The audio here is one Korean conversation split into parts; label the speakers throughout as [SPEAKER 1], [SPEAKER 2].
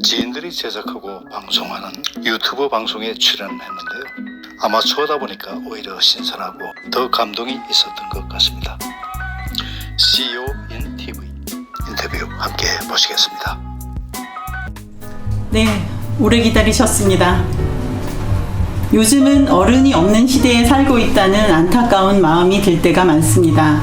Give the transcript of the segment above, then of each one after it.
[SPEAKER 1] 지인들이 제작하고 방송하는 유튜브 방송에 출연했는데요. 아마추어다 보니까 오히려 신선하고 더 감동이 있었던 것 같습니다. CEO in TV 인터뷰 함께 보시겠습니다.
[SPEAKER 2] 네, 오래 기다리셨습니다. 요즘은 어른이 없는 시대에 살고 있다는 안타까운 마음이 들 때가 많습니다.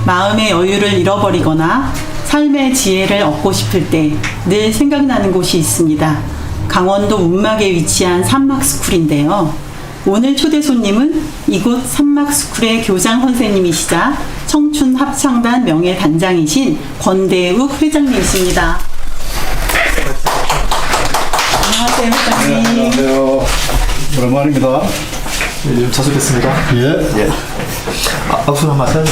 [SPEAKER 2] 마음의 여유를 잃어버리거나 삶의 지혜를 얻고 싶을 때 늘 생각나는 곳이 있습니다. 강원도 운막에 위치한 산막스쿨인데요. 오늘 초대 손님은 이곳 산막스쿨의 교장 선생님이시자 청춘 합창단 명예단장이신 권대욱 회장님이십니다. 안녕하세요, 회장님.
[SPEAKER 3] 네, 안녕하세요. 오랜만입니다.
[SPEAKER 4] 네, 좀 자주 뵙습니다.
[SPEAKER 3] 예.
[SPEAKER 4] 박수 한번 하세요.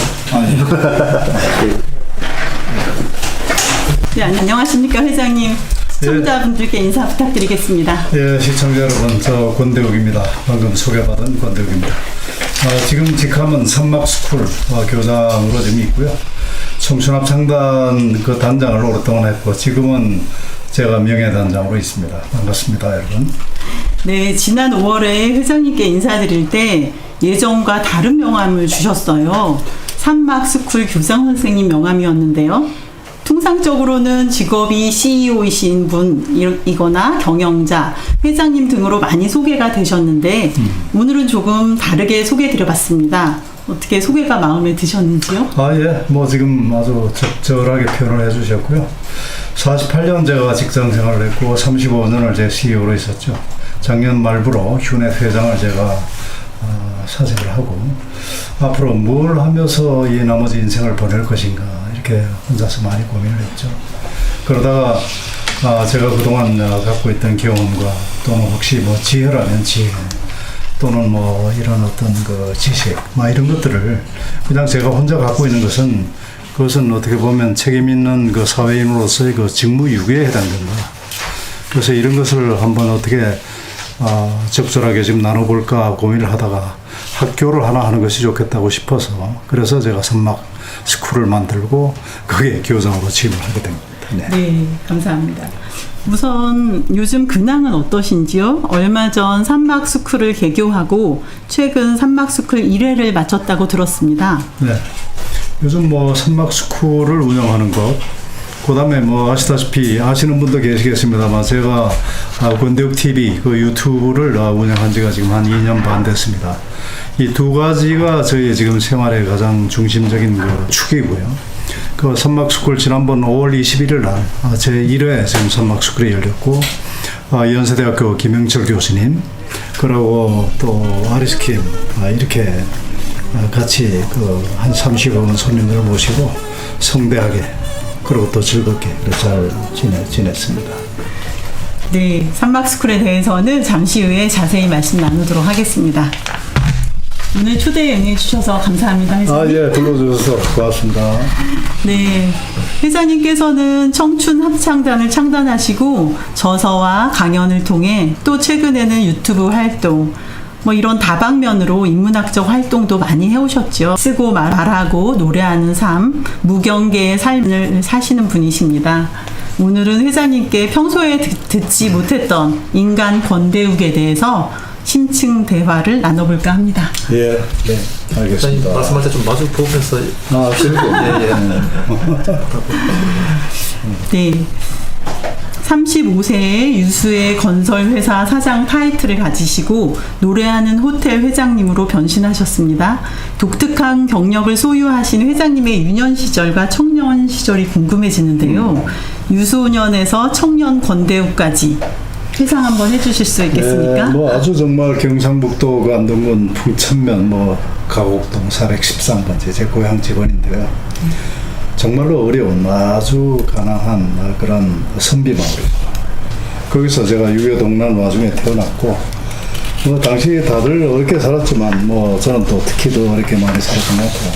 [SPEAKER 2] 네, 안녕하십니까, 회장님. 시청자분들께 인사 부탁드리겠습니다.
[SPEAKER 3] 예, 시청자 여러분, 저 권대욱입니다. 방금 소개받은 권대욱입니다. 지금 직함은 산막스쿨 교장으로 지금 있고요. 청춘합창단 그 단장을 오랫동안 했고, 지금은 제가 명예단장으로 있습니다. 반갑습니다, 여러분.
[SPEAKER 2] 네, 지난 5월에 회장님께 인사드릴 때 예전과 다른 명함을 주셨어요. 산막스쿨 교장 선생님 명함이었는데요. 통상적으로는 직업이 CEO이신 분이거나 경영자, 회장님 등으로 많이 소개가 되셨는데 오늘은 조금 다르게 소개드려봤습니다. 어떻게 소개가 마음에 드셨는지요?
[SPEAKER 3] 예. 뭐 지금 아주 적절하게 표현을 해주셨고요. 48년 제가 직장 생활을 했고 35년을 제 CEO로 있었죠. 작년 말부로 휴넷 회장을 제가 사직을 하고 앞으로 뭘 하면서 이 나머지 인생을 보낼 것인가 이렇게 혼자서 많이 고민을 했죠. 그러다가 제가 그동안 갖고 있던 경험과 또는 혹시 뭐 지혜라면 지혜 또는 뭐 이런 어떤 그 지식 이런 것들을 그냥 제가 혼자 갖고 있는 것은 그것은 어떻게 보면 책임 있는 그 사회인으로서의 그 직무유기에 해당된다. 그래서 이런 것을 한번 어떻게 적절하게 지금 나눠볼까 고민을 하다가 학교를 하나 하는 것이 좋겠다고 싶어서 그래서 제가 산막 스쿨을 만들고 거기에 교장으로 취임을 하게 된 겁니다.
[SPEAKER 2] 네, 감사합니다. 우선 요즘 근황은 어떠신지요? 얼마 전 산막스쿨을 개교하고 최근 산막스쿨 1회를 마쳤다고 들었습니다.
[SPEAKER 3] 네. 요즘 뭐 산막스쿨을 운영하는 것 그 다음에 뭐 아시다시피 아시는 분도 계시겠습니다만 제가 권대욱 TV 그 유튜브를 운영한 지가 지금 한 2년 반 됐습니다. 이 두 가지가 저희 지금 생활의 가장 중심적인 그 축이고요. 그 산막스쿨 지난번 5월 21일 날 제 1회 지금 산막스쿨이 열렸고 연세대학교 김영철 교수님 그리고 또 아리스킴 이렇게 같이 그 한 30여 분 손님들을 모시고 성대하게 그리고 또 즐겁게 잘 지냈습니다.
[SPEAKER 2] 네, 산막스쿨에 대해서는 잠시 후에 자세히 말씀 나누도록 하겠습니다. 오늘 초대에 응해주셔서 감사합니다, 회장님.
[SPEAKER 3] 예, 불러주셔서 고맙습니다.
[SPEAKER 2] 네, 회장님께서는 청춘 합창단을 창단하시고 저서와 강연을 통해 또 최근에는 유튜브 활동 뭐 이런 다방면으로 인문학적 활동도 많이 해오셨죠. 쓰고 말하고 노래하는 삶, 무경계의 삶을 사시는 분이십니다. 오늘은 회장님께 평소에 듣지 못했던 인간 권대욱에 대해서 심층 대화를 나눠볼까 합니다.
[SPEAKER 3] 예, 네, 알겠습니다.
[SPEAKER 4] 말씀할 때 좀 마주 보면서
[SPEAKER 2] 네. 35세에 유수의 건설회사 사장 타이틀을 가지시고 노래하는 호텔 회장님으로 변신하셨습니다. 독특한 경력을 소유하신 회장님의 유년 시절과 청년 시절이 궁금해지는데요. 유소년에서 청년 권대욱까지 회상 한번 해주실 수 있겠습니까?
[SPEAKER 3] 뭐 아주 정말 경상북도 그 안동군 풍천면 가곡동 413번째 제 고향 집원인데요. 정말로 어려운 아주 가난한 그런 선비 마을이에요. 거기서 제가 유교동란 와중에 태어났고 뭐 당시 다들 어렵게 살았지만 뭐 저는 또 특히 더 어렵게 많이 살았던 것 같아요.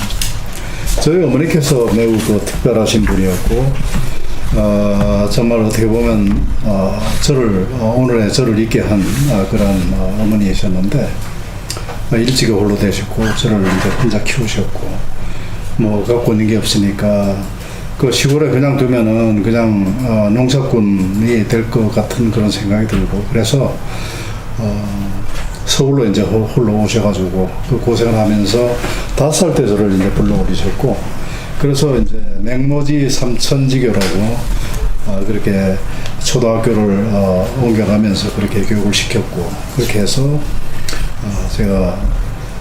[SPEAKER 3] 저희 어머니께서 매우 그 특별하신 분이었고 정말 어떻게 보면 오늘의 저를 있게 한 그런 어머니이셨는데 일찍이 홀로 되셨고 저를 이제 혼자 키우셨고 뭐 갖고 있는 게 없으니까 그 시골에 그냥 두면은 그냥 농사꾼이 될 것 같은 그런 생각이 들고 그래서 서울로 이제 홀로 오셔가지고 그 고생을 하면서 5살 때 저를 이제 불러오리셨고 그래서 이제 맹모지 삼천지교라고 그렇게 초등학교를 옮겨가면서 그렇게 교육을 시켰고 그렇게 해서 제가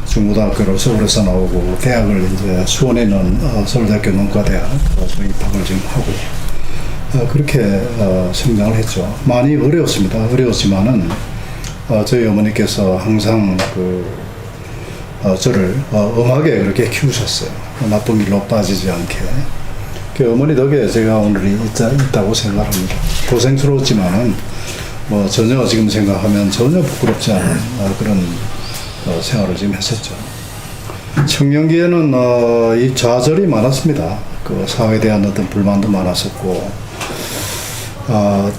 [SPEAKER 3] 중고등학교를 서울에서 나오고 대학을 이제 수원에 있는 서울대학교 농과대학 입학을 지금 하고 그렇게 성장을 했죠. 많이 어려웠습니다. 어려웠지만은 저희 어머니께서 항상 저를 엄하게 그렇게 키우셨어요. 나쁜 길로 빠지지 않게. 그 어머니 덕에 제가 오늘이 있다고 생각합니다. 고생스러웠지만은 뭐 전혀 지금 생각하면 전혀 부끄럽지 않은 그런 생활을 지금 했었죠. 청년기에는 이 좌절이 많았습니다. 그 사회에 대한 어떤 불만도 많았었고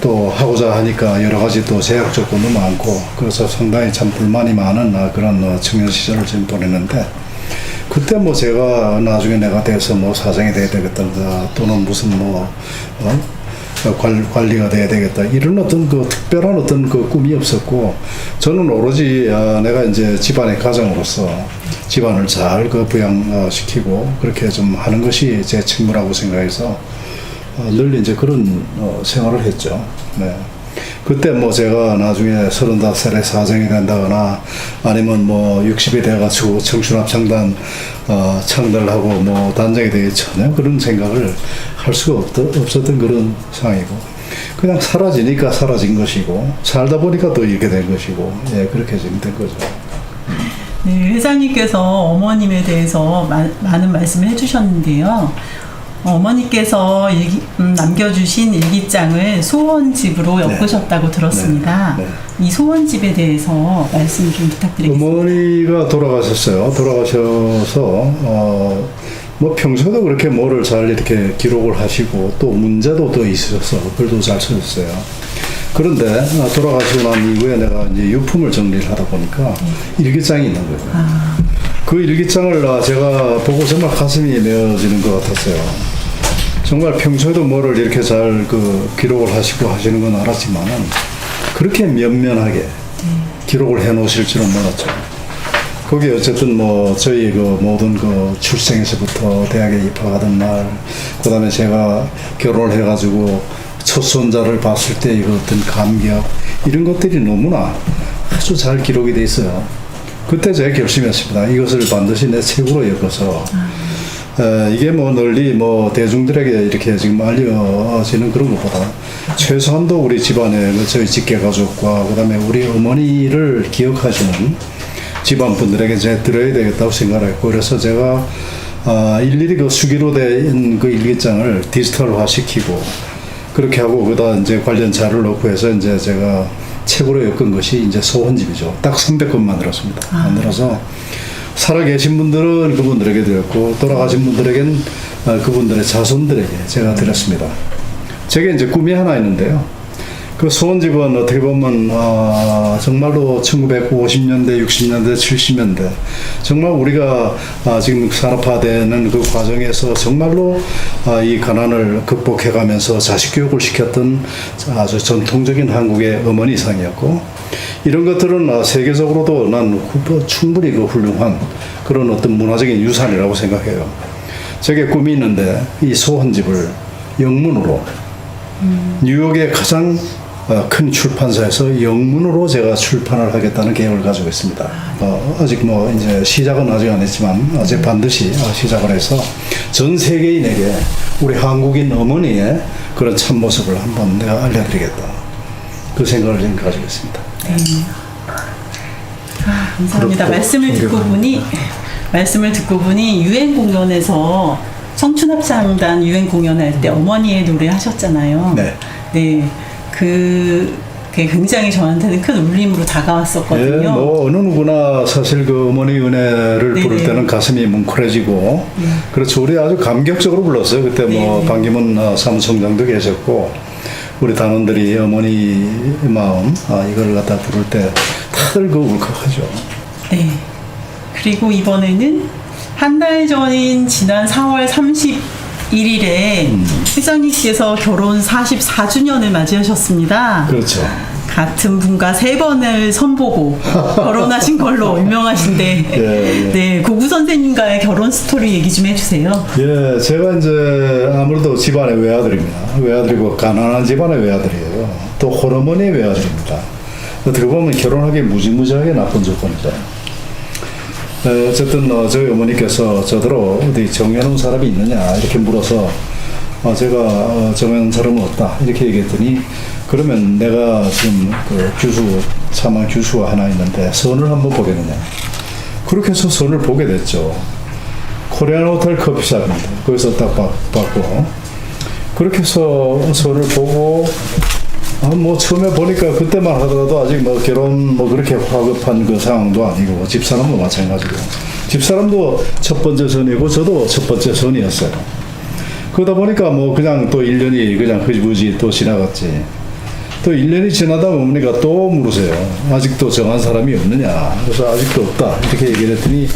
[SPEAKER 3] 또 하고자 하니까 여러 가지 또 제약 조건도 많고 그래서 상당히 참 불만이 많은 그런 청년 시절을 지금 보냈는데 그때 뭐 제가 나중에 내가 돼서 뭐 사장이 돼야 되겠다 또는 무슨 관리가 돼야 되겠다 이런 어떤 그 특별한 어떤 그 꿈이 없었고 저는 오로지 내가 이제 집안의 가장으로서 집안을 잘 부양시키고 그렇게 좀 하는 것이 제 책무라고 생각해서 늘 이제 그런 생활을 했죠. 네. 그때 뭐 제가 나중에 35살에 사장이 된다거나 아니면 뭐 60이 돼가지고 청춘합창단 창단을 하고 뭐 단장이 되기 전혀 그런 생각을 할 수가 없었던 그런 상황이고 그냥 사라지니까 사라진 것이고 살다 보니까 또 이렇게 된 것이고 예 그렇게 지금 된 거죠.
[SPEAKER 2] 네, 회장님께서 어머님에 대해서 많은 말씀을 해주셨는데요. 어머니께서 남겨주신 일기장을 소원집으로 엮으셨다고 들었습니다. 이 소원집에 대해서 말씀 좀 부탁드리겠습니다.
[SPEAKER 3] 어머니가 돌아가셨어요. 돌아가셔서 뭐 평소에도 그렇게 뭐를 잘 이렇게 기록을 하시고 또 문제도 또 있으셔서 글도 잘 쓰셨어요. 그런데 돌아가시고 난 이후에 내가 이제 유품을 정리를 하다 보니까 일기장이 있는 거예요. 그 일기장을 제가 보고 정말 가슴이 메어지는 것 같았어요. 정말 평소에도 뭐를 이렇게 잘 기록을 하시고 하시는 건 알았지만은 그렇게 면면하게 기록을 해 놓으실 줄은 몰랐죠. 거기 어쨌든 뭐 저희 모든 출생에서부터 대학에 입학하던 날, 그 다음에 제가 결혼을 해가지고 첫 손자를 봤을 때 이거 어떤 감격, 이런 것들이 너무나 아주 잘 기록이 돼 있어요. 그때 제가 결심했습니다. 이것을 반드시 내 책으로 엮어서 이게 뭐 널리 뭐 대중들에게 이렇게 지금 알려지는 그런 것보다 최소한도 우리 집안의 저희 직계 가족과 그다음에 우리 어머니를 기억하시는 집안 분들에게 제가 들어야 되겠다고 생각을 했고 그래서 제가 일일이 수기로 된 그 일기장을 디지털화 시키고 그렇게 하고 거기다 이제 관련 자료를 넣고 해서 이제 제가 책으로 엮은 것이 이제 소원집이죠. 딱 300권 만들었습니다. 만들어서 살아계신 분들은 그분들에게 드렸고 돌아가신 분들에겐 그분들의 자손들에게 제가 드렸습니다. 제게 이제 꿈이 하나 있는데요. 그 소원집은 어떻게 보면 정말로 1950년대, 60년대, 70년대 정말 우리가 지금 산업화되는 그 과정에서 정말로 이 가난을 극복해가면서 자식 교육을 시켰던 아주 전통적인 한국의 어머니상이었고 이런 것들은 세계적으로도 난 충분히 훌륭한 그런 어떤 문화적인 유산이라고 생각해요. 제게 꿈이 있는데 이 소원집을 영문으로 뉴욕의 가장 큰 출판사에서 영문으로 제가 출판을 하겠다는 계획을 가지고 있습니다. 아직 뭐 이제 시작은 아직 안 했지만 어제 반드시 시작을 해서 전 세계인에게 우리 한국인 어머니의 그런 참모습을 한번 내가 알려드리겠다. 그 생각을 지금 가지고 있습니다.
[SPEAKER 2] 네. 감사합니다. 말씀을 듣고 보니 유엔 공연에서 청춘합창단 유엔 공연할 때 어머니의 노래 하셨잖아요.
[SPEAKER 3] 네.
[SPEAKER 2] 네. 그게 굉장히 저한테는 큰 울림으로 다가왔었거든요.
[SPEAKER 3] 예, 뭐 어느 누구나 사실 그 어머니 은혜를
[SPEAKER 2] 네네.
[SPEAKER 3] 부를 때는 가슴이 뭉클해지고 그렇죠. 우리 아주 감격적으로 불렀어요. 그때 뭐
[SPEAKER 2] 네네.
[SPEAKER 3] 반기문 사무총장도 계셨고 우리 단원들이 어머니 마음 이걸 갖다 부를 때 다들 울컥하죠.
[SPEAKER 2] 네. 그리고 이번에는 한 달 전인 지난 4월 1일에 회장님께서 결혼 44주년을 맞이하셨습니다.
[SPEAKER 3] 그렇죠.
[SPEAKER 2] 같은 분과 3번을 선보고 결혼하신 걸로 유명하신데
[SPEAKER 3] 예.
[SPEAKER 2] 네, 고구 선생님과의 결혼 스토리 얘기 좀 해주세요.
[SPEAKER 3] 예, 제가 이제 아무래도 집안의 외아들입니다. 외아들이고 가난한 집안의 외아들이에요. 또 호르몬의 외아들입니다. 어떻게 보면 결혼하기 무지무지하게 나쁜 조건이죠. 어쨌든 저희 어머니께서 저더러 어디 정해놓은 사람이 있느냐 이렇게 물어서 제가 정해놓은 사람은 없다 이렇게 얘기했더니 그러면 내가 지금 그 차만 규수가 하나 있는데 선을 한번 보겠느냐. 그렇게 해서 선을 보게 됐죠. 코리안 호텔 커피숍입니다. 거기서 딱 봤고 그렇게 해서 선을 보고 뭐 처음에 보니까 그때만 하더라도 아직 뭐 결혼 뭐 그렇게 화급한 그 상황도 아니고 집사람도 마찬가지고 집사람도 첫 번째 선이고 저도 첫 번째 선이었어요. 그러다 보니까 뭐 그냥 또 1년이 그냥 흐지부지 또 지나갔지. 또 1년이 지나다 보니까 또 물으세요. 아직도 정한 사람이 없느냐. 그래서 아직도 없다. 이렇게 얘기를 했더니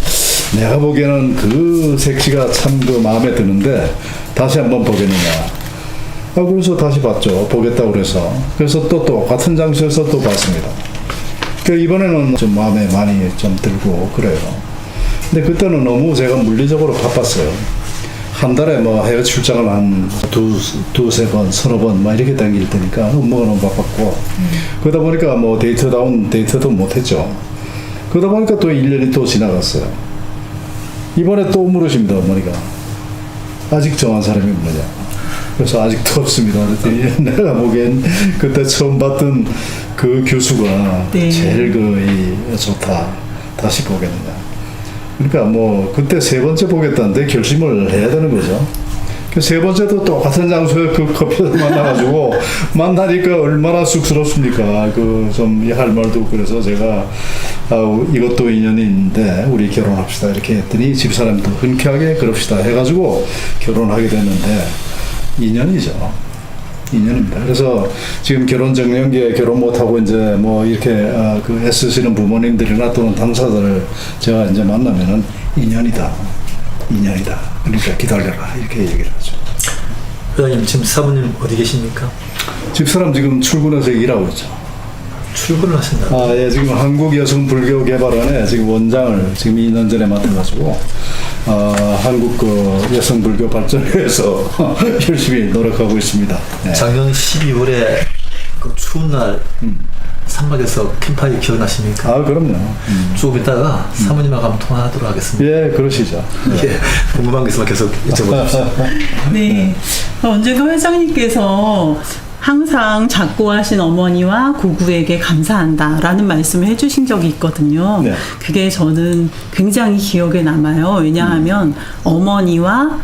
[SPEAKER 3] 내가 보기에는 그 색시가 참 그 마음에 드는데 다시 한번 보겠느냐. 그래서 다시 봤죠. 보겠다고 그래서. 그래서 또 똑같은 장소에서 또 봤습니다. 이번에는 좀 마음에 많이 좀 들고 그래요. 근데 그때는 너무 제가 물리적으로 바빴어요. 한 달에 뭐 해외 출장을 한 두세 번, 서너 번 막 이렇게 다닐 테니까 업무가 너무 바빴고 그러다 보니까 뭐 데이트도 못했죠. 그러다 보니까 또 1년이 또 지나갔어요. 이번에 또 물으십니다, 어머니가. 아직 정한 사람이 없느냐. 그래서 아직도 없습니다. 그랬더니 내가 보기엔 그때 처음 봤던 그 교수가
[SPEAKER 2] 네.
[SPEAKER 3] 제일 좋다. 다시 보겠느냐. 그러니까 뭐 그때 세 번째 보겠다는데 결심을 해야 되는 거죠. 세 번째도 똑같은 장소에 그 커피숍 만나가지고 만나니까 얼마나 쑥스럽습니까. 그 좀 할 말도 그래서 제가 이것도 인연이 있는데 우리 결혼합시다 이렇게 했더니 집사람도 흔쾌하게 그럽시다 해가지고 결혼하게 됐는데 인연이죠. 인연입니다. 그래서 지금 결혼 정년기에 결혼 못하고 이제 뭐 이렇게 그 애쓰시는 부모님들이나 또는 당사자를 제가 이제 만나면은 인연이다. 그러니까 기다려라. 이렇게 얘기를 하죠.
[SPEAKER 4] 회장님 지금 사모님 어디 계십니까?
[SPEAKER 3] 집사람 지금 출근해서 일하고 있죠.
[SPEAKER 4] 출근을 하신다.
[SPEAKER 3] 예, 지금 한국여성불교개발원에 지금 원장을 지금 2년 전에 맡아가지고 한국 그 여성불교 발전을 위해서 열심히 노력하고 있습니다. 네.
[SPEAKER 4] 작년 12월에 그 추운 날 산막에서 캠프하기 기억나십니까?
[SPEAKER 3] 그럼요.
[SPEAKER 4] 조금 있다가 사모님하고 한번 통화하도록 하겠습니다.
[SPEAKER 3] 예, 그러시죠.
[SPEAKER 4] 예, 궁금한 게 있으면 계속 여쭤보십시오.
[SPEAKER 2] 네. 언젠가 회장님께서 항상 작고하신 어머니와 고구에게 감사한다라는 말씀을 해주신 적이 있거든요.
[SPEAKER 3] 네.
[SPEAKER 2] 그게 저는 굉장히 기억에 남아요. 왜냐하면 어머니와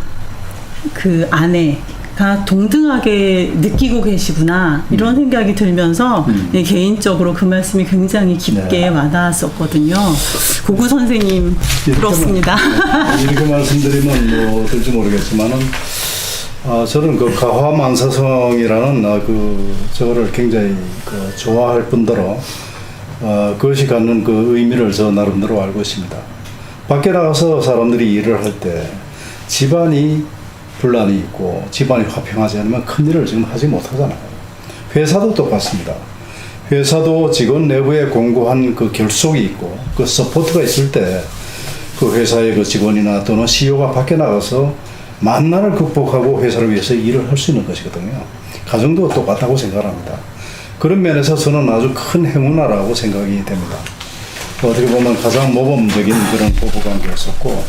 [SPEAKER 2] 그 아내가 동등하게 느끼고 계시구나 이런 생각이 들면서 네, 개인적으로 그 말씀이 굉장히 깊게
[SPEAKER 3] 네.
[SPEAKER 2] 와닿았었거든요. 고구 선생님 부럽습니다.
[SPEAKER 3] 이렇게 말씀드리면 뭐 어떨지 모르겠지만은 저는 그 가화만사성이라는 저거를 굉장히 좋아할 뿐더러 그것이 갖는 그 의미를 저 나름대로 알고 있습니다. 밖에 나가서 사람들이 일을 할 때 집안이 분란이 있고 집안이 화평하지 않으면 큰 일을 지금 하지 못하잖아요. 회사도 똑같습니다. 회사도 직원 내부에 공고한 그 결속이 있고 그 서포트가 있을 때 그 회사의 그 직원이나 또는 CEO가 밖에 나가서 만난을 극복하고 회사를 위해서 일을 할 수 있는 것이거든요. 가정도 똑같다고 생각합니다. 그런 면에서 저는 아주 큰 행운아라고 생각이 됩니다. 어떻게 보면 가장 모범적인 그런 부부관계였었고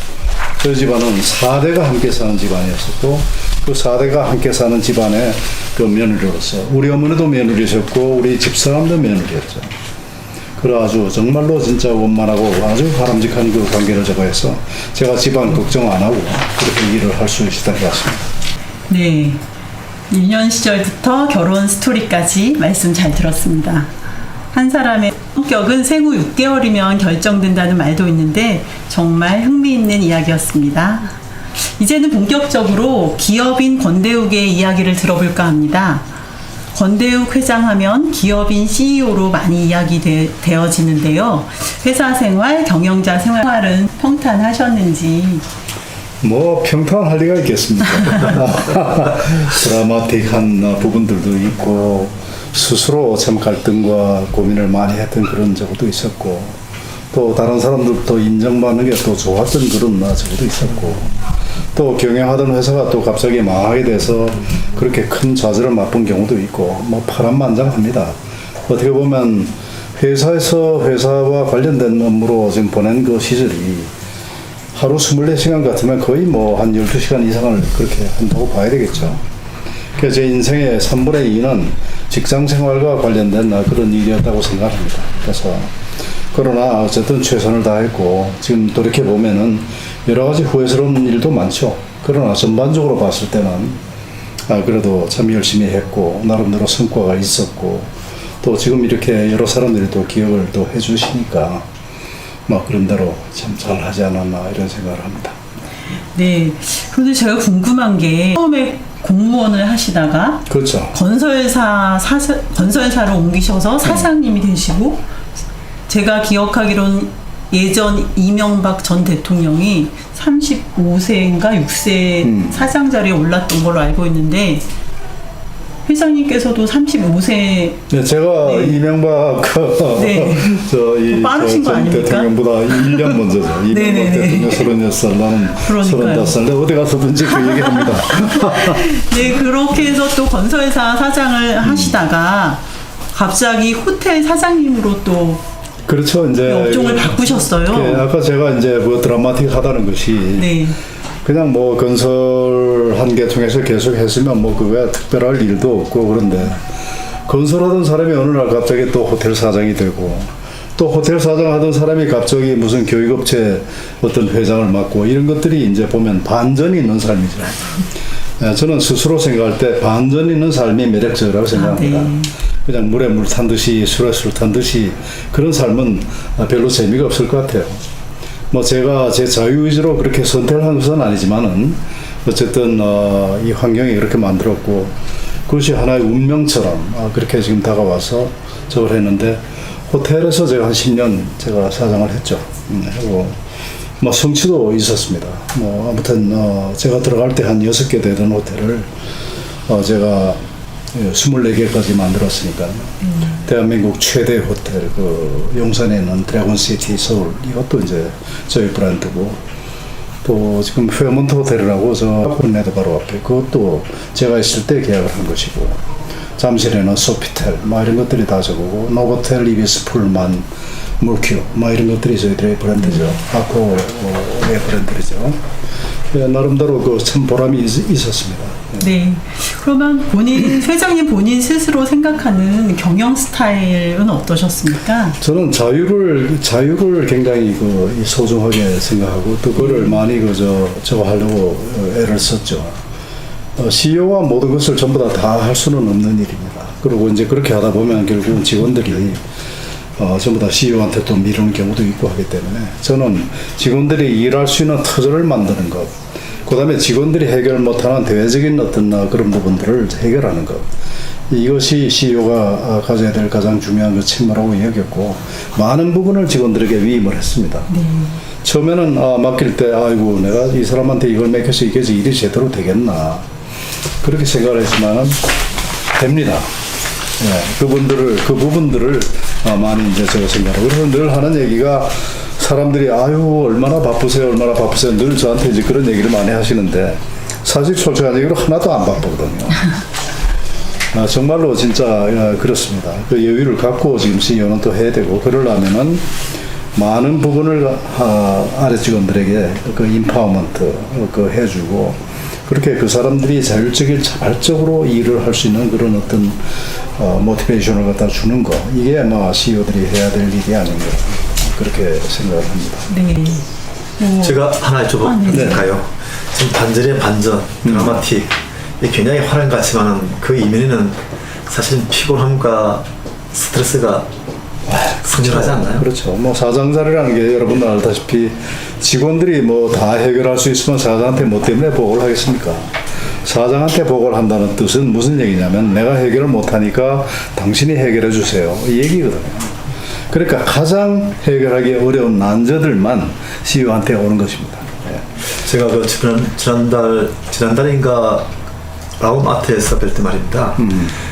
[SPEAKER 3] 저희 집안은 4대가 함께 사는 집안이었었고 그 4대가 함께 사는 집안의 그 며느리로서 우리 어머니도 며느리셨고 우리 집사람도 며느리였죠. 그래 아주 정말로 진짜 원만하고 아주 바람직한 그 관계를 제거해서 제가 집안 걱정 안 하고 그렇게 일을 할 수 있었던 것 같습니다.
[SPEAKER 2] 네. 유년 시절부터 결혼 스토리까지 말씀 잘 들었습니다. 한 사람의 성격은 생후 6개월이면 결정된다는 말도 있는데 정말 흥미있는 이야기였습니다. 이제는 본격적으로 기업인 권대욱의 이야기를 들어볼까 합니다. 권대욱 회장하면 기업인 CEO로 많이 이야기되어지는데요. 회사 생활, 경영자 생활은 평탄하셨는지.
[SPEAKER 3] 뭐 평탄할 리가 있겠습니까? 드라마틱한 부분들도 있고 스스로 참 갈등과 고민을 많이 했던 그런 적도 있었고 또 다른 사람들부터 인정받는 게 또 좋았던 그런 적도 있었고 또 경영하던 회사가 또 갑자기 망하게 돼서 그렇게 큰 좌절을 맛본 경우도 있고 뭐 파란만장합니다. 어떻게 보면 회사와 관련된 업무로 지금 보낸 그 시절이 하루 24시간 같으면 거의 뭐 한 12시간 이상을 그렇게 한다고 봐야 되겠죠. 그래서 제 인생의 3분의 2는 직장 생활과 관련된 그런 일이었다고 생각합니다. 그래서 그러나 어쨌든 최선을 다했고 지금 돌이켜 보면은 여러 가지 후회스러운 일도 많죠. 그러나 전반적으로 봤을 때는 그래도 참 열심히 했고 나름대로 성과가 있었고 또 지금 이렇게 여러 사람들이 또 기억을 또 해주시니까 뭐 그런 대로 참 잘하지 않았나 이런 생각을 합니다.
[SPEAKER 2] 네. 그런데 제가 궁금한 게 처음에 공무원을 하시다가
[SPEAKER 3] 그렇죠.
[SPEAKER 2] 건설사로 옮기셔서 사장님이 되시고 제가 기억하기로는 예전 이명박 전 대통령이 35세인가 6세 사장 자리에 올랐던 걸로 알고 있는데 회장님께서도 35세
[SPEAKER 3] 네, 제가
[SPEAKER 2] 네.
[SPEAKER 3] 이명박
[SPEAKER 2] 네. 빠르신 거 아닙니까?
[SPEAKER 3] 대통령보다 1년 먼저죠. 이명박 대통령 36살, 나는
[SPEAKER 2] 그러니까요.
[SPEAKER 3] 35살. 어디 가서든지 그 얘기합니다.
[SPEAKER 2] 네, 그렇게 해서 또 건설사 사장을 하시다가 갑자기 호텔 사장님으로 또
[SPEAKER 3] 그렇죠. 이제
[SPEAKER 2] 업종을 바꾸셨어요.
[SPEAKER 3] 네, 아까 제가 이제 뭐 드라마틱하다는 것이
[SPEAKER 2] 네.
[SPEAKER 3] 그냥 뭐 건설 한 계통에서 계속 했으면 뭐 그거야 특별할 일도 없고 그런데 건설하던 사람이 어느 날 갑자기 또 호텔 사장이 되고 또 호텔 사장 하던 사람이 갑자기 무슨 교육업체 어떤 회장을 맡고 이런 것들이 이제 보면 반전이 있는 삶이죠. 저는 스스로 생각할 때 반전 있는 삶이 매력적이라고 생각합니다.
[SPEAKER 2] 네.
[SPEAKER 3] 그냥 물에 물 탄 듯이 술에 술 탄 듯이 그런 삶은 별로 재미가 없을 것 같아요. 뭐 제가 제 자유의지로 그렇게 선택을 한 것은 아니지만은 어쨌든 이 환경이 그렇게 만들었고 그것이 하나의 운명처럼 그렇게 지금 다가와서 저걸 했는데 호텔에서 제가 한 10년 제가 사장을 했죠. 그리고 뭐 성취도 있었습니다. 뭐 아무튼 제가 들어갈 때 한 6개 되던 호텔을 제가 24개까지 만들었으니까요. 대한민국 최대 호텔, 그 용산에 있는 드래곤시티 서울, 이것도 이제 저희 브랜드고, 또 지금 페어몬트 호텔이라고 저 군내도 바로 앞에, 그것도 제가 있을 때 계약을 한 것이고, 잠실에는 소피텔, 뭐 이런 것들이 다 저거고, 노보텔, 이비스, 풀만, 물큐, 뭐 이런 것들이 저희들의 브랜드죠. 아코의 브랜드죠. 나름대로 그 참 보람이 있었습니다.
[SPEAKER 2] 네. 그러면 회장님 본인 스스로 생각하는 경영 스타일은 어떠셨습니까?
[SPEAKER 3] 저는 자유를 굉장히 소중하게 생각하고 또 그거를 많이 저거 하려고 애를 썼죠. CEO가 모든 것을 전부 다 할 수는 없는 일입니다. 그리고 이제 그렇게 하다 보면 결국은 직원들이 전부 다 CEO한테 또 미루는 경우도 있고 하기 때문에 저는 직원들이 일할 수 있는 터전을 만드는 것, 그 다음에 직원들이 해결 못하는 대외적인 어떤 그런 부분들을 해결하는 것, 이것이 CEO가 가져야 될 가장 중요한 책무라고 여겼고 많은 부분을 직원들에게 위임을 했습니다. 처음에는 맡길 때 아이고 내가 이 사람한테 이걸 맡겨서 이게 일이 제대로 되겠나 그렇게 생각을 했지만 됩니다. 그 부분들을 많이 이제 제가 생각하고 그래서 늘 하는 얘기가 사람들이 아유 얼마나 바쁘세요 늘 저한테 이제 그런 얘기를 많이 하시는데 사실 솔직한 얘기로 하나도 안 바쁘거든요. 정말로 진짜 그렇습니다. 그 여유를 갖고 지금 CEO는 또 해야 되고 그러려면은 많은 부분을 아래 직원들에게 그 인파워먼트 해주고 그렇게 그 사람들이 자발적으로 일을 할 수 있는 그런 어떤 모티베이션을 갖다 주는 거 이게 아마 CEO들이 해야 될 일이 아닌가 그렇게 생각을 합니다.
[SPEAKER 2] 네.
[SPEAKER 4] 제가 하나 여쭤볼까요? 지금 반전의 반전, 드라마틱 이게 굉장히 화려한 것 같지만 그 이면에는 사실 피곤함과 스트레스가 승진하지 않나요?
[SPEAKER 3] 그렇죠. 뭐 사장자리라는 게 여러분들 알다시피 직원들이 뭐 다 해결할 수 있으면 사장한테 뭐 때문에 보고를 하겠습니까? 사장한테 보고를 한다는 뜻은 무슨 얘기냐면 내가 해결을 못하니까 당신이 해결해 주세요. 이 얘기거든요. 그러니까 가장 해결하기 어려운 난제들만 CEO한테 오는 것입니다.
[SPEAKER 4] 제가 그 지난달인가 라움아트에서 뵐 때 말입니다.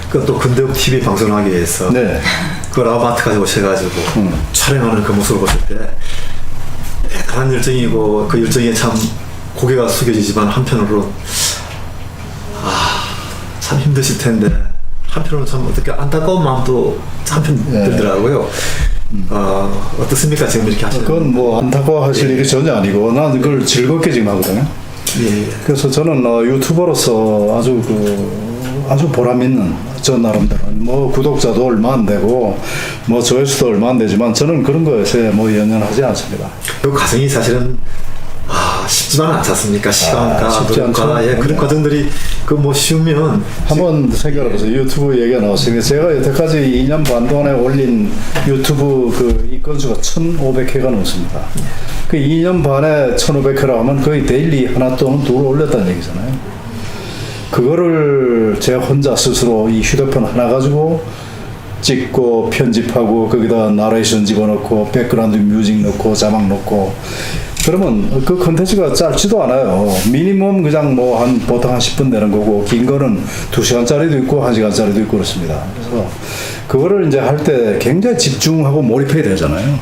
[SPEAKER 4] 그또 근대국 TV 방송을 하기 위해서
[SPEAKER 3] 네.
[SPEAKER 4] 그 라움아트까지 오셔가지고 촬영하는 그 모습을 보실 때 대단한 열정이고 그 열정에 참 고개가 숙여지지만 한편으로 참 힘드실 텐데 한편으로는 참 어떻게 안타까운 마음도 한편 들더라고요. 어떻습니까 지금 이렇게 하시는?
[SPEAKER 3] 그건 뭐 안타까워하실 일이 전혀 아니고 나는 그걸 즐겁게 지금 하거든요.
[SPEAKER 4] 예.
[SPEAKER 3] 그래서 저는 유튜버로서 아주 보람 있는 저 나름대로 뭐 구독자도 얼마 안 되고 뭐 조회수도 얼마 안 되지만 저는 그런 것에 뭐 연연하지 않습니다.
[SPEAKER 4] 그 과정이 사실은 쉽지만은 않지 않습니까? 시간과
[SPEAKER 3] 쉽지
[SPEAKER 4] 노력과
[SPEAKER 3] 않죠.
[SPEAKER 4] 그런 과정들이 그 뭐 쉬우면
[SPEAKER 3] 한번 생각해보세요. 유튜브 얘기가 나왔으니까 제가 여태까지 2년 반 동안에 올린 유튜브 그 이 건수가 1,500회가 넘습니다. 그 2년 반에 1,500회라고 하면 거의 데일리 하나 또는 둘 올렸다는 얘기잖아요. 그거를 제가 혼자 스스로 이 휴대폰 하나 가지고 찍고 편집하고 거기다 나레이션 집어넣고 백그라운드 뮤직 넣고 자막 넣고 그러면 그 컨텐츠가 짧지도 않아요. 미니멈 그냥 뭐 보통 한 10분 되는 거고 긴 거는 2시간짜리도 있고 1시간짜리도 있고 그렇습니다. 그래서 그거를 이제 할 때 굉장히 집중하고 몰입해야 되잖아요.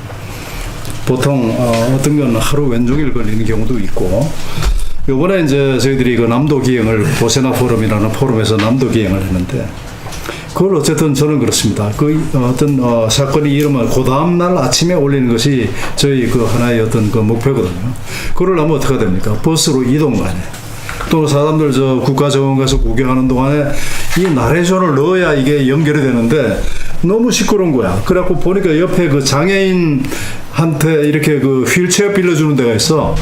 [SPEAKER 3] 보통 어떤 건 하루 왼종일 걸리는 경우도 있고 요번에 이제 저희들이 그 남도 기행을 보세나 포럼이라는 포럼에서 남도 기행을 했는데 그걸 어쨌든 저는 그렇습니다. 그 어떤 사건이 일어나면 그 다음 날 아침에 올리는 것이 저희 그 하나의 어떤 그 목표거든요. 그걸 하면 어떻게 됩니까? 버스로 이동 간에 또 사람들 저 국가정원 가서 구경하는 동안에 이 나레이션을 넣어야 이게 연결이 되는데 너무 시끄러운 거야. 그래갖고 보니까 옆에 그 장애인한테 이렇게 그 휠체어 빌려주는 데가 있어.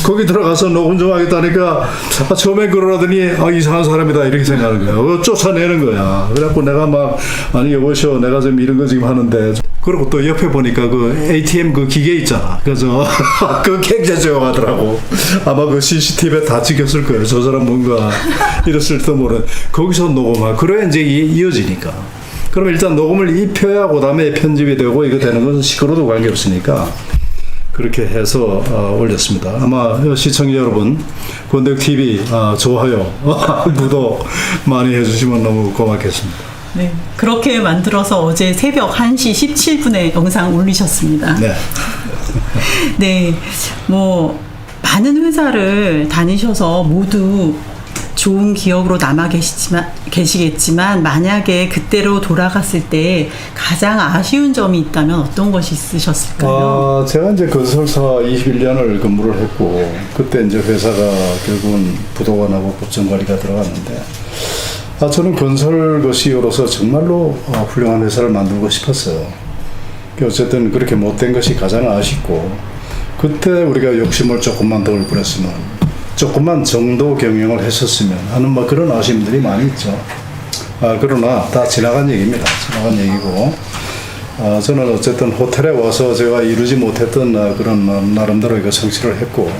[SPEAKER 3] 거기 들어가서 녹음 좀 하겠다니까 처음에 그러더니 이상한 사람이다 이렇게 생각하는 거야. 쫓아내는 거야. 그래갖고 내가 막 아니 여보시오 내가 좀 이런 거 지금 하는데 그리고 또 옆에 보니까 그 ATM 그 기계 있잖아. 그래서 그 굉장히 조용하더라고. 아마 그 CCTV에 다 찍혔을 거예요. 저 사람 뭔가 이랬을지도 모르는. 거기서 녹음하고 그래야 이제 이어지니까. 그럼 일단 녹음을 입혀야 그 다음에 편집이 되고 이거 되는 것은 시끄러워도 관계없으니까 그렇게 해서 올렸습니다. 아마 시청자 여러분 권대국TV 좋아요 구독 많이 해주시면 너무 고맙겠습니다.
[SPEAKER 2] 네, 그렇게 만들어서 어제 새벽 1시 17분에 영상 올리셨습니다.
[SPEAKER 3] 네.
[SPEAKER 2] 네, 뭐 많은 회사를 다니셔서 모두 좋은 기억으로 남아 계시겠지만 만약에 그때로 돌아갔을 때 가장 아쉬운 점이 있다면 어떤 것이 있으셨을까요?
[SPEAKER 3] 제가 이제 건설사 21년을 근무를 했고 그때 이제 회사가 결국은 부도관하고 법정관리가 들어갔는데 저는 건설 그 CEO로서 정말로 훌륭한 회사를 만들고 싶었어요. 어쨌든 그렇게 못된 것이 가장 아쉽고 그때 우리가 욕심을 조금만 더 부렸으면 조금만 정도 경영을 했었으면 하는 뭐 그런 아쉬움들이 많이 있죠. 그러나 다 지나간 얘기입니다. 지나간 얘기고 저는 어쨌든 호텔에 와서 제가 이루지 못했던 그런 나름대로 이거 성취를 했고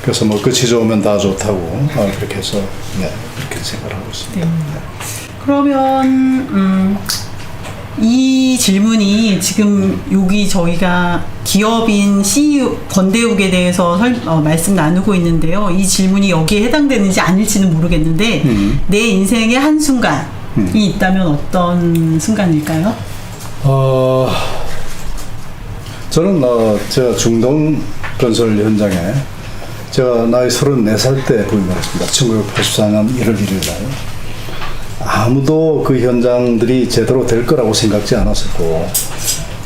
[SPEAKER 3] 그래서 뭐 끝이 좋으면 다 좋다고 그렇게 해서 네, 그렇게 생각을 하고 있습니다.
[SPEAKER 2] 네. 그러면 이 질문이 지금 여기 저희가 기업인 CEO 권대욱에 대해서 말씀 나누고 있는데요. 이 질문이 여기에 해당되는지 아닐지는 모르겠는데 내 인생의 한순간이 있다면 어떤 순간일까요?
[SPEAKER 3] 저는 제가 중동 건설 현장에 제가 나이 34살 때 부임을 했습니다. 1984년 1월 1일 날. 아무도 그 현장들이 제대로 될 거라고 생각지 않았었고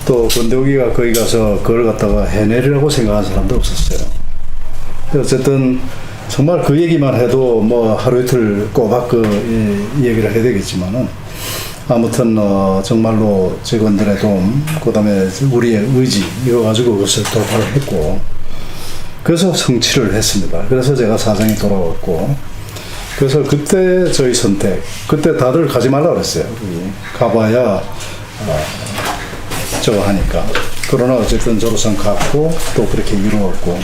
[SPEAKER 3] 또 권대욱이가 거기 가서 그걸 갖다가 해내리라고 생각한 사람도 없었어요. 어쨌든 정말 그 얘기만 해도 뭐 하루 이틀 꼬박 얘기를 해야 되겠지만은 아무튼 정말로 직원들의 도움 그다음에 우리의 의지 이거 가지고 그것을 돌파를 했고 그래서 성취를 했습니다. 그래서 제가 사장이 돌아왔고 그래서 그때 저희 선택 그때 다들 가지 말라 그랬어요. 가봐야 저거 하니까 그러나 어쨌든 저로선 갔고 또 그렇게 이루었고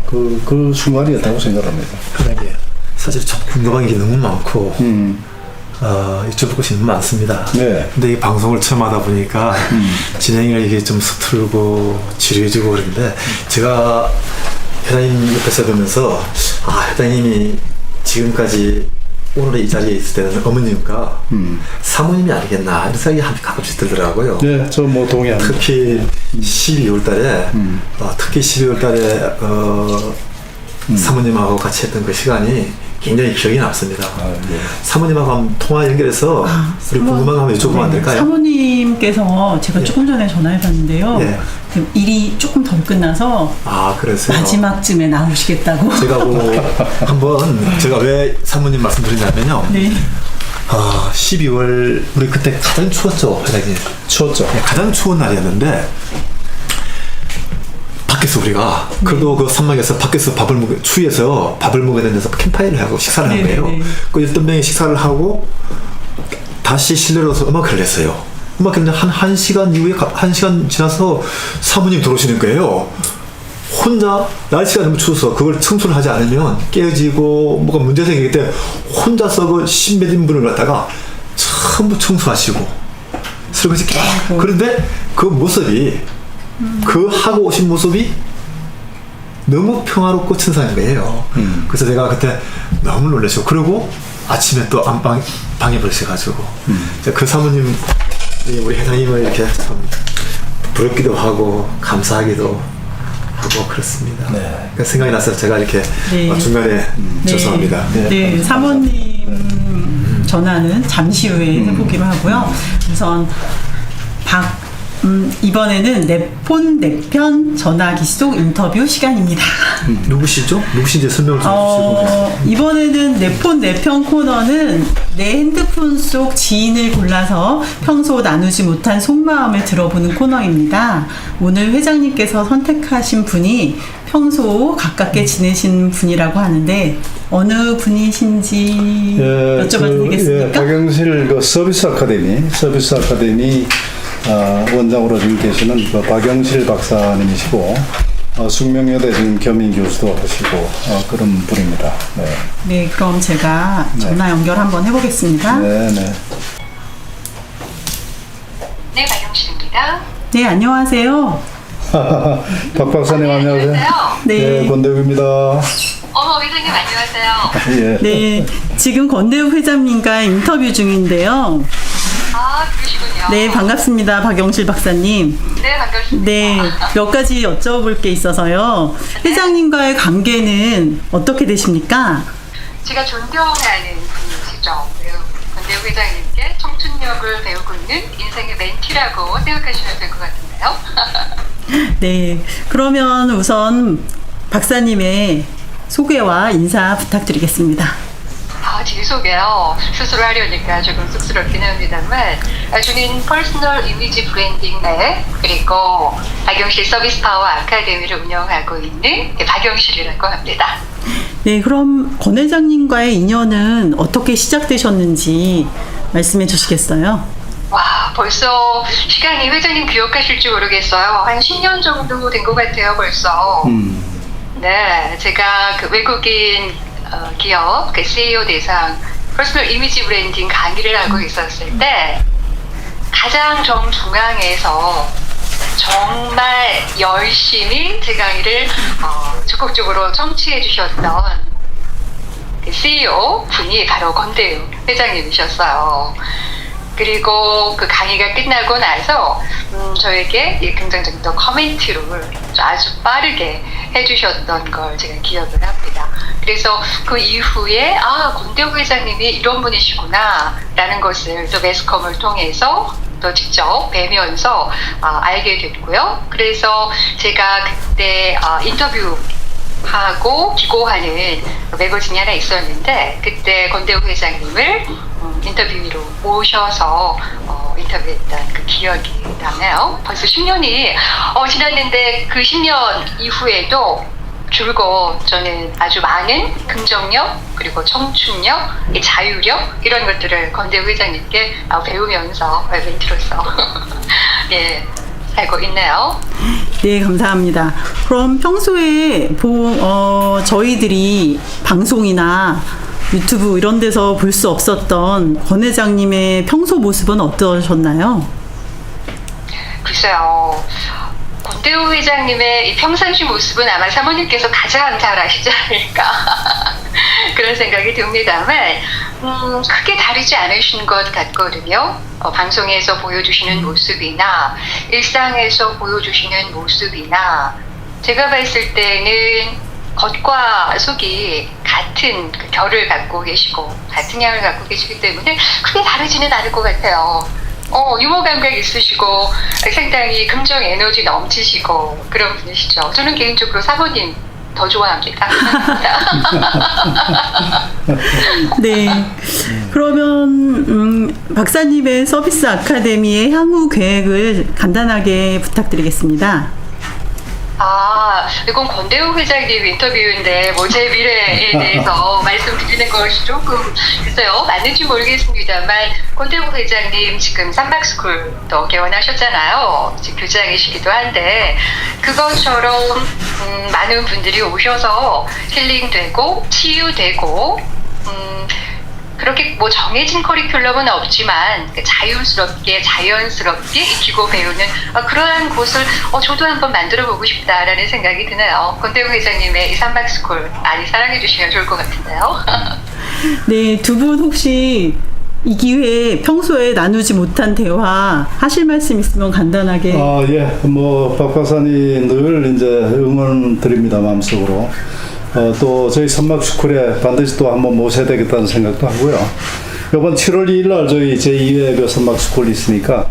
[SPEAKER 3] 그 순간이었다고 생각합니다.
[SPEAKER 4] 그러게 사실 참 궁금한 게 너무 많고 여쭤볼 것이 너무 많습니다.
[SPEAKER 3] 네.
[SPEAKER 4] 근데 이 방송을 처음 하다 보니까 진행을 이게 좀 서툴고 지루해지고 그러는데 제가 회장님 옆에서 보면서 회장님이 지금까지 오늘의 이 자리에 있을 때는 어머님과 사모님이 아니겠나 이런 생각이 가끔씩 들더라고요.
[SPEAKER 3] 네, 저 뭐 동의합니다.
[SPEAKER 4] 특히 12월 달에 사모님하고 같이 했던 그 시간이 굉장히 기억이 남습니다.
[SPEAKER 3] 네.
[SPEAKER 4] 사모님하고 한번 통화 연결해서 우리 궁금한 거 한번 여쭤보면 안 될까요?
[SPEAKER 2] 사모님께서 제가 조금 전에 전화해봤는데요.
[SPEAKER 4] 예.
[SPEAKER 2] 그 일이 조금 덜 끝나서
[SPEAKER 4] 그래서요.
[SPEAKER 2] 마지막쯤에 나오시겠다고.
[SPEAKER 4] 제가 한번 제가 왜 사모님 말씀드리냐면요.
[SPEAKER 2] 네.
[SPEAKER 4] 12월 우리 그때 가장 추웠죠, 회장님.
[SPEAKER 3] 추웠죠.
[SPEAKER 4] 네, 가장 추운 날이었는데 밖에서 우리가 그래도 그 산막에서 밖에서 추위에서 밥을 먹어야 되는 데서 캠파이어를 하고 식사를 한 거예요. 그 8명이 식사를 하고 다시 실내로 와서 음악회를 했어요. 음악회를 한 1시간 이후에 1시간 지나서 사모님 들어오시는 거예요. 혼자 날씨가 너무 추워서 그걸 청소를 하지 않으면 깨어지고 뭐가 문제 생기기 때문에 혼자서 그 10몇 인분을 갖다가 전부 청소하시고 설거지 깨고 그런데 그 모습이 그 하고 오신 모습이 너무 평화롭고 천사인 거예요. 그래서 제가 그때 너무 놀라시고 그리고 아침에 또 방에 버리셔가지고 그 사모님 우리 회장님을 이렇게 참 부럽기도 하고 감사하기도 하고 그렇습니다.
[SPEAKER 3] 네.
[SPEAKER 4] 그 생각이 나서 제가 이렇게
[SPEAKER 2] 네.
[SPEAKER 4] 중간에 죄송합니다.
[SPEAKER 2] 네, 사모님 전화는 잠시 후에 해보기로 하고요. 우선 이번에는 내폰 내편 전화기 속 인터뷰 시간입니다.
[SPEAKER 4] 누구시죠? 누구신지 설명을 좀 해주시고.
[SPEAKER 2] 이번에는 내폰 내편 코너는 내 핸드폰 속 지인을 골라서 평소 나누지 못한 속마음을 들어보는 코너입니다. 오늘 회장님께서 선택하신 분이 평소 가깝게 지내신 분이라고 하는데 어느 분이신지 여쭤봐도 되겠습니까?
[SPEAKER 3] 박영실 그 서비스 아카데미 원장으로 지금 계시는 그 박영실 박사님이시고 숙명여대 지금 겸임 교수도 하시고 그런 분입니다. 네.
[SPEAKER 2] 네, 그럼 제가 전화 연결 한번 해보겠습니다.
[SPEAKER 3] 네.
[SPEAKER 5] 네, 박영실입니다.
[SPEAKER 2] 네, 안녕하세요.
[SPEAKER 3] 박 박사님 안녕하세요.
[SPEAKER 2] 네.
[SPEAKER 3] 권대우입니다.
[SPEAKER 5] 회장님 안녕하세요.
[SPEAKER 3] 예.
[SPEAKER 2] 네, 지금 권대우 회장님과 인터뷰 중인데요.
[SPEAKER 5] 그러시군요.
[SPEAKER 2] 네, 반갑습니다. 박영실 박사님.
[SPEAKER 5] 네, 반갑습니다.
[SPEAKER 2] 네, 몇 가지 여쭤볼 게 있어서요. 회장님과의 관계는 어떻게 되십니까?
[SPEAKER 5] 제가 존경하는 분이시죠. 권대우 회장님께 청춘력을 배우고 있는 인생의 멘티라고 생각하시면 될 것 같은데요.
[SPEAKER 2] 네, 그러면 우선 박사님의 소개와 인사 부탁드리겠습니다.
[SPEAKER 5] 제 소개요. 스스로 하려니까 조금 쑥스럽긴 합니다만, 저는 퍼스널 이미지 브랜딩 내 그리고 박영실 서비스 파워 아카데미를 운영하고 있는 박영실이라고 합니다.
[SPEAKER 2] 네, 그럼 권 회장님과의 인연은 어떻게 시작되셨는지 말씀해 주시겠어요?
[SPEAKER 5] 벌써 시간이 회장님 기억하실지 모르겠어요. 한 10년 정도 된 것 같아요, 벌써. 네, 제가 그 외국인 기업 그 CEO 대상 퍼스널 이미지 브랜딩 강의를 하고 있었을 때 가장 정중앙에서 정말 열심히 제 강의를 적극적으로 청취해 주셨던 그 CEO 분이 바로 권대우 회장님이셨어요. 그리고 그 강의가 끝나고 나서 저에게 긍정적인 또 커멘트를 아주 빠르게 해주셨던 걸 제가 기억을 합니다. 그래서 그 이후에 권대우 회장님이 이런 분이시구나 라는 것을 또 매스컴을 통해서 또 직접 뵈면서 알게 됐고요. 그래서 제가 그때 인터뷰하고 기고하는 매거진이 하나 있었는데 그때 권대우 회장님을 인터뷰로 모셔서 인터뷰했던 그 기억이 나네요. 벌써 10년이 지났는데 그 10년 이후에도 줄곧 저는 아주 많은 긍정력 그리고 청춘력, 자유력 이런 것들을 권대우 회장님께 배우면서 멘티로서 네, 살고 있네요.
[SPEAKER 2] 네, 감사합니다. 그럼 평소에 저희들이 방송이나 유튜브 이런 데서 볼 수 없었던 권 회장님의 평소 모습은 어떠셨나요?
[SPEAKER 5] 글쎄요. 권 권대우 회장님의 이 평상시 모습은 아마 사모님께서 가장 잘 아시지 않을까 그런 생각이 듭니다만 크게 다르지 않으신 것 같거든요. 방송에서 보여주시는 모습이나 일상에서 보여주시는 모습이나 제가 봤을 때는 겉과 속이 같은 그 결을 갖고 계시고 같은 양을 갖고 계시기 때문에 크게 다르지는 않을 것 같아요. 유머 감각 있으시고 상당히 긍정 에너지 넘치시고 그런 분이시죠. 저는 개인적으로 사모님 더 좋아합니다.
[SPEAKER 2] 네. 그러면 박사님의 서비스 아카데미의 향후 계획을 간단하게 부탁드리겠습니다.
[SPEAKER 5] 이건 권대우 회장님 인터뷰인데 제 미래에 대해서 말씀드리는 것이 조금 글쎄요 맞는지 모르겠습니다만 권대우 회장님 지금 삼박스쿨도 개원하셨잖아요. 지금 교장이시기도 한데 그것처럼 많은 분들이 오셔서 힐링되고 치유되고 그렇게 정해진 커리큘럼은 없지만 자연스럽게 익히고 배우는 그러한 곳을 저도 한번 만들어 보고 싶다라는 생각이 드네요. 권대우 회장님의 이 삼박스쿨 많이 사랑해 주시면 좋을 것 같은데요.
[SPEAKER 2] 네, 두 분 혹시 이 기회에 평소에 나누지 못한 대화 하실 말씀 있으면 간단하게.
[SPEAKER 3] 예. 박 박사님 늘 이제 응원 드립니다, 마음속으로. 또 저희 선막스쿨에 반드시 또 한번 모셔야 되겠다는 생각도 하고요. 이번 7월 2일 날 저희 제2회 선막스쿨이 있으니까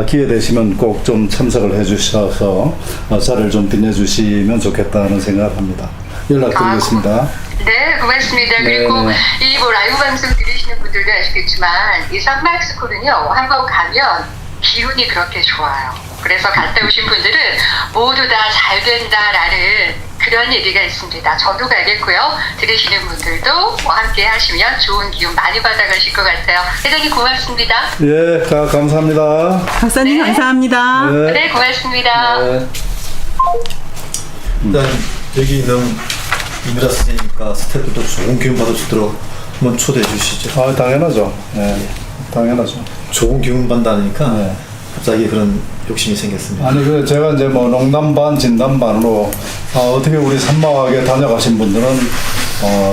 [SPEAKER 3] 기회 되시면 꼭 좀 참석을 해주셔서 자리를 좀 빛내주시면 좋겠다는 생각을 합니다. 연락드리겠습니다.
[SPEAKER 5] 네, 고맙습니다. 그리고 이 라이브 방송 들으시는 분들도 아시겠지만 이 선막스쿨은요 한번 가면 기운이 그렇게 좋아요. 그래서 갔다 오신 분들은 모두 다 잘 된다라는 그런 얘기가 있습니다. 저도 가겠고요. 들으시는 분들도 함께 하시면 좋은 기운 많이 받아가실 것 같아요. 회장님 고맙습니다.
[SPEAKER 3] 예, 감사합니다.
[SPEAKER 2] 박사님
[SPEAKER 5] 네.
[SPEAKER 2] 감사합니다.
[SPEAKER 5] 네, 고맙습니다.
[SPEAKER 4] 일단 여기 있는 이미라 선생님과 스태프들도 좋은 기운 받을 수 있도록 한번 초대해 주시죠.
[SPEAKER 3] 당연하죠. 네, 당연하죠.
[SPEAKER 4] 좋은 기운 받다니까
[SPEAKER 3] 네.
[SPEAKER 4] 갑자기 그런 욕심이 생겼습니다.
[SPEAKER 3] 아니, 제가 이제 농담 반, 진담 반으로, 어떻게 우리 산마학에 다녀가신 분들은,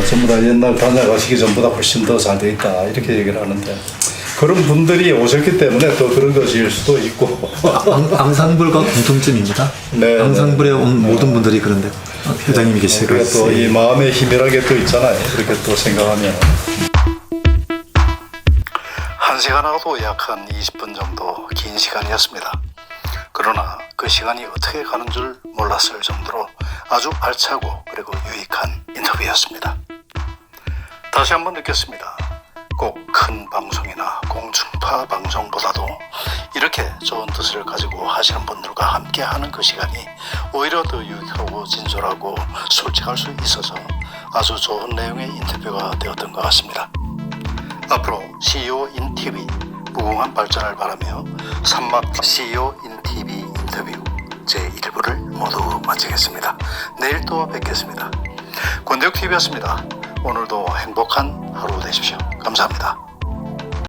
[SPEAKER 3] 전부 다 옛날 다녀가시기 전보다 훨씬 더 잘 돼 있다. 이렇게 얘기를 하는데, 그런 분들이 오셨기 때문에 또 그런 것일 수도 있고.
[SPEAKER 4] 앙상블과 공통점입니다.
[SPEAKER 3] 네,
[SPEAKER 4] 앙상블에 온 모든 분들이 그런데 회장님이 계시고
[SPEAKER 3] 우리가 또 이 마음의 힘이라게 또 있잖아요. 이렇게 또 생각하면.
[SPEAKER 1] 1시간하고도 약 한 20분 정도 긴 시간이었습니다. 그러나 그 시간이 어떻게 가는 줄 몰랐을 정도로 아주 알차고 그리고 유익한 인터뷰였습니다. 다시 한번 느꼈습니다. 꼭 큰 방송이나 공중파 방송보다도 이렇게 좋은 뜻을 가지고 하시는 분들과 함께 하는 그 시간이 오히려 더 유익하고 진솔하고 솔직할 수 있어서 아주 좋은 내용의 인터뷰가 되었던 것 같습니다. 앞으로 CEO 인 TV 무궁한 발전을 바라며 산막 CEO 인 TV 인터뷰 제1부를 모두 마치겠습니다. 내일 또 뵙겠습니다. 권대욱 TV였습니다. 오늘도 행복한 하루 되십시오. 감사합니다.